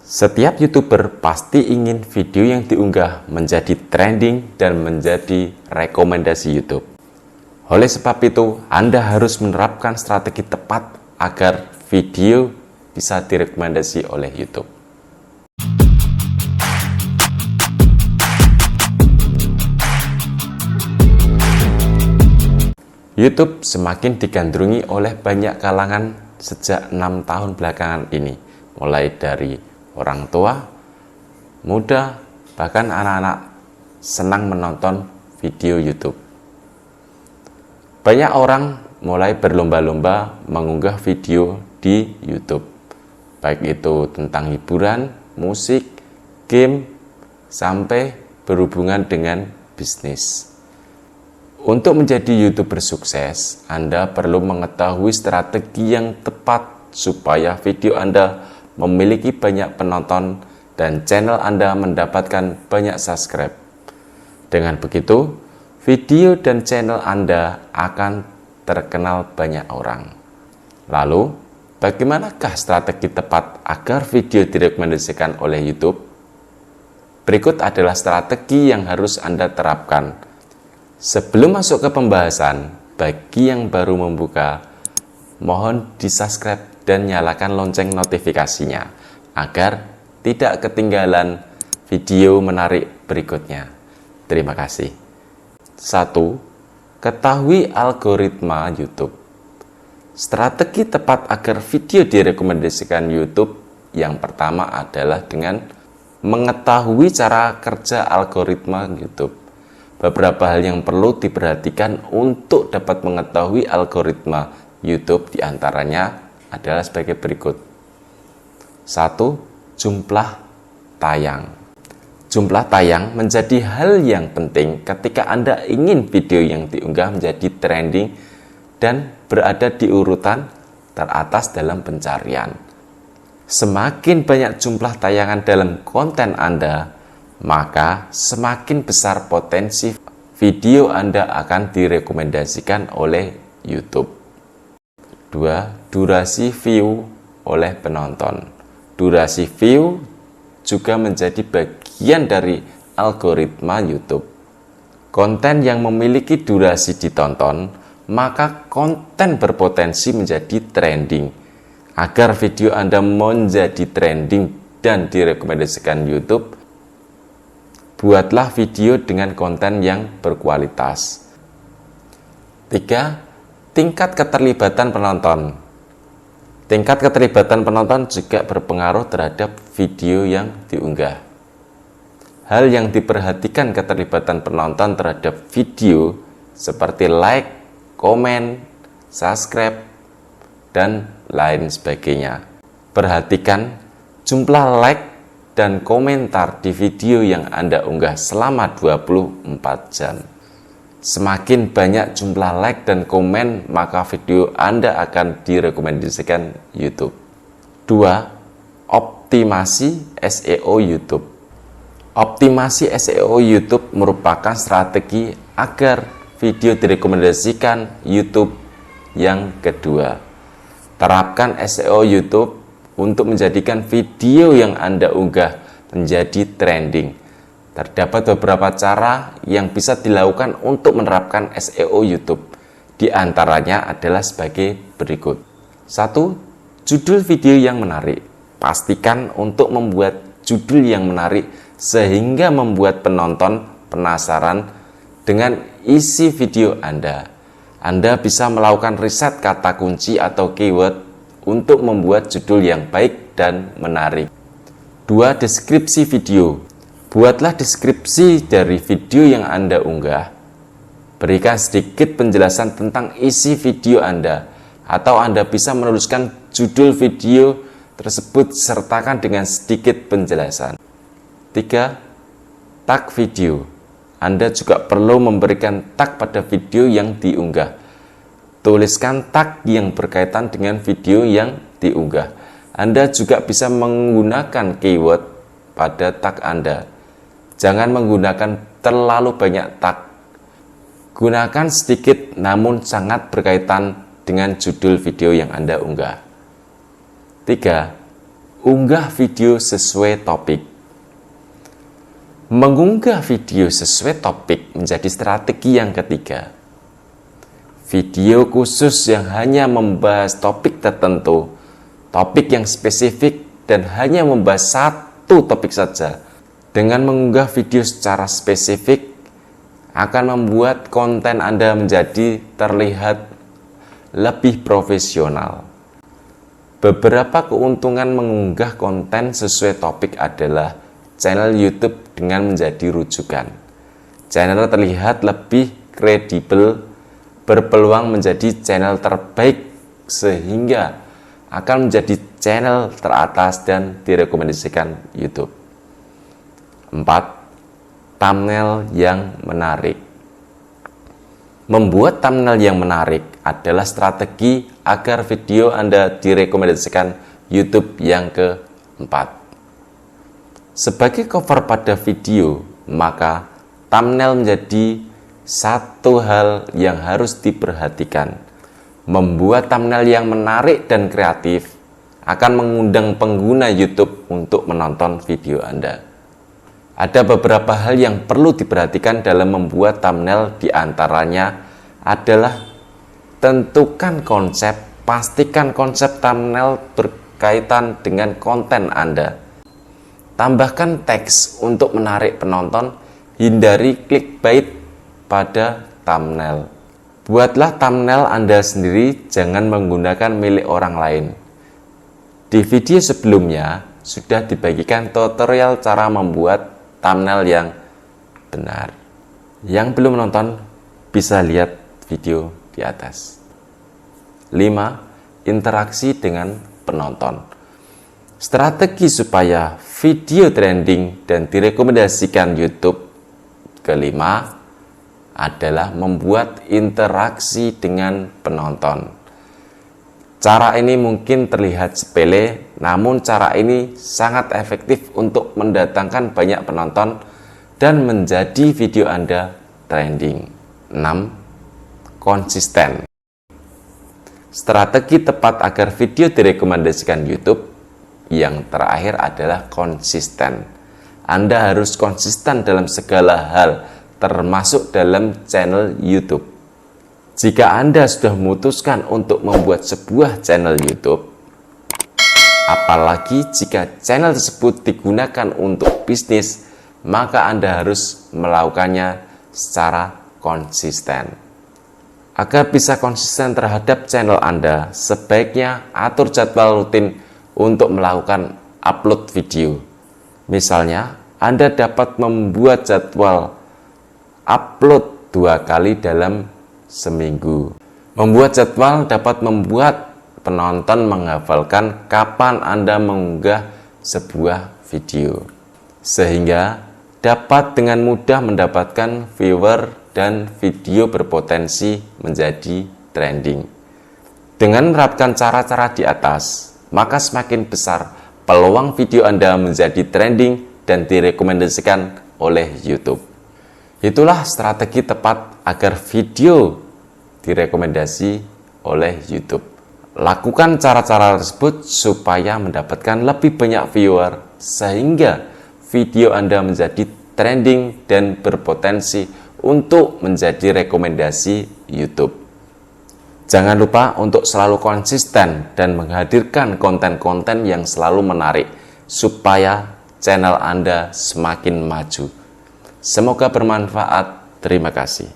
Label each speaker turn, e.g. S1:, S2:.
S1: Setiap YouTuber pasti ingin video yang diunggah menjadi trending dan menjadi rekomendasi YouTube. Oleh sebab itu, Anda harus menerapkan strategi tepat agar video bisa direkomendasi oleh YouTube. YouTube semakin digandrungi oleh banyak kalangan sejak 6 tahun belakangan ini, mulai dari orang tua, muda, bahkan anak-anak senang menonton video YouTube. Banyak orang mulai berlomba-lomba mengunggah video di YouTube, baik itu tentang hiburan, musik, game, sampai berhubungan dengan bisnis. Untuk menjadi YouTuber sukses, Anda perlu mengetahui strategi yang tepat supaya video Anda memiliki banyak penonton dan channel Anda mendapatkan banyak subscribe. Dengan begitu, video dan channel Anda akan terkenal banyak orang. Lalu, bagaimanakah strategi tepat agar video direkomendasikan oleh YouTube? Berikut adalah strategi yang harus Anda terapkan. Sebelum masuk ke pembahasan, bagi yang baru membuka, mohon di-subscribe dan nyalakan lonceng notifikasinya agar tidak ketinggalan video menarik berikutnya. Terima kasih. 1. Ketahui algoritma YouTube. Strategi tepat agar video direkomendasikan YouTube yang pertama adalah dengan mengetahui cara kerja algoritma YouTube. Beberapa hal yang perlu diperhatikan untuk dapat mengetahui algoritma YouTube diantaranya adalah sebagai berikut. 1. Jumlah tayang. Jumlah tayang menjadi hal yang penting ketika Anda ingin video yang diunggah menjadi trending dan berada di urutan teratas dalam pencarian. Semakin banyak jumlah tayangan dalam konten Anda, maka semakin besar potensi video Anda akan direkomendasikan oleh YouTube. 2. Durasi view oleh penonton. Durasi view juga menjadi bagian dari algoritma YouTube. Konten yang memiliki durasi ditonton, maka konten berpotensi menjadi trending. Agar video Anda menjadi trending dan direkomendasikan YouTube, buatlah video dengan konten yang berkualitas. 3. Tingkat keterlibatan penonton. Tingkat keterlibatan penonton juga berpengaruh terhadap video yang diunggah. Hal yang diperhatikan keterlibatan penonton terhadap video seperti like, komen, subscribe, dan lain sebagainya. Perhatikan jumlah like dan komentar di video yang Anda unggah selama 24 jam. Semakin banyak jumlah like dan komen, maka video Anda akan direkomendasikan YouTube. 2. Optimasi SEO YouTube. Optimasi SEO YouTube merupakan strategi agar video direkomendasikan YouTube yang kedua. Terapkan SEO YouTube untuk menjadikan video yang Anda unggah menjadi trending. Terdapat beberapa cara yang bisa dilakukan untuk menerapkan SEO YouTube. Di antaranya adalah sebagai berikut. 1. Judul video yang menarik. Pastikan untuk membuat judul yang menarik sehingga membuat penonton penasaran dengan isi video Anda. Anda bisa melakukan riset kata kunci atau keyword untuk membuat judul yang baik dan menarik. 2. Deskripsi video. Buatlah deskripsi dari video yang Anda unggah. Berikan sedikit penjelasan tentang isi video Anda, atau Anda bisa menuliskan judul video tersebut sertakan dengan sedikit penjelasan. 3. Tag video. Anda juga perlu memberikan tag pada video yang diunggah. Tuliskan tag yang berkaitan dengan video yang diunggah. Anda juga bisa menggunakan keyword pada tag Anda. Jangan menggunakan terlalu banyak tag. Gunakan sedikit namun sangat berkaitan dengan judul video yang Anda unggah. 3. Unggah video sesuai topik. Mengunggah video sesuai topik menjadi strategi yang ketiga. Video khusus yang hanya membahas topik tertentu, topik yang spesifik dan hanya membahas satu topik saja. Dengan mengunggah video secara spesifik akan membuat konten Anda menjadi terlihat lebih profesional. Beberapa keuntungan mengunggah konten sesuai topik adalah channel YouTube dengan menjadi rujukan. Channel terlihat lebih kredibel, berpeluang menjadi channel terbaik sehingga akan menjadi channel teratas dan direkomendasikan YouTube. 4. Thumbnail yang menarik. Membuat thumbnail yang menarik adalah strategi agar video Anda direkomendasikan YouTube yang keempat. Sebagai cover pada video, maka thumbnail menjadi satu hal yang harus diperhatikan. Membuat thumbnail yang menarik dan kreatif akan mengundang pengguna YouTube untuk menonton video Anda. Ada beberapa hal yang perlu diperhatikan dalam membuat thumbnail, diantaranya adalah tentukan konsep, pastikan konsep thumbnail berkaitan dengan konten Anda. Tambahkan teks untuk menarik penonton, hindari clickbait pada thumbnail. Buatlah thumbnail Anda sendiri, jangan menggunakan milik orang lain. Di video sebelumnya sudah dibagikan tutorial cara membuat thumbnail yang benar. Yang belum menonton bisa lihat video di atas. 5. Interaksi dengan penonton. Strategi supaya video trending dan direkomendasikan YouTube. Kelima adalah membuat interaksi dengan penonton. Cara ini mungkin terlihat sepele, namun cara ini sangat efektif untuk mendatangkan banyak penonton dan menjadi video Anda trending. 6. Konsisten. Strategi tepat agar video direkomendasikan YouTube yang terakhir adalah konsisten. Anda harus konsisten dalam segala hal, termasuk dalam channel YouTube. Jika Anda sudah memutuskan untuk membuat sebuah channel YouTube, apalagi jika channel tersebut digunakan untuk bisnis, maka Anda harus melakukannya secara konsisten. Agar bisa konsisten terhadap channel Anda, sebaiknya atur jadwal rutin untuk melakukan upload video. Misalnya, Anda dapat membuat jadwal upload 2 kali dalam seminggu. Membuat jadwal dapat membuat penonton menghafalkan kapan Anda mengunggah sebuah video, sehingga dapat dengan mudah mendapatkan viewer dan video berpotensi menjadi trending. Dengan menerapkan cara-cara di atas, maka semakin besar peluang video Anda menjadi trending dan direkomendasikan oleh YouTube. Itulah strategi tepat agar video direkomendasi oleh YouTube. Lakukan cara-cara tersebut supaya mendapatkan lebih banyak viewer, sehingga video Anda menjadi trending dan berpotensi untuk menjadi rekomendasi YouTube. Jangan lupa untuk selalu konsisten dan menghadirkan konten-konten yang selalu menarik supaya channel Anda semakin maju. Semoga bermanfaat. Terima kasih.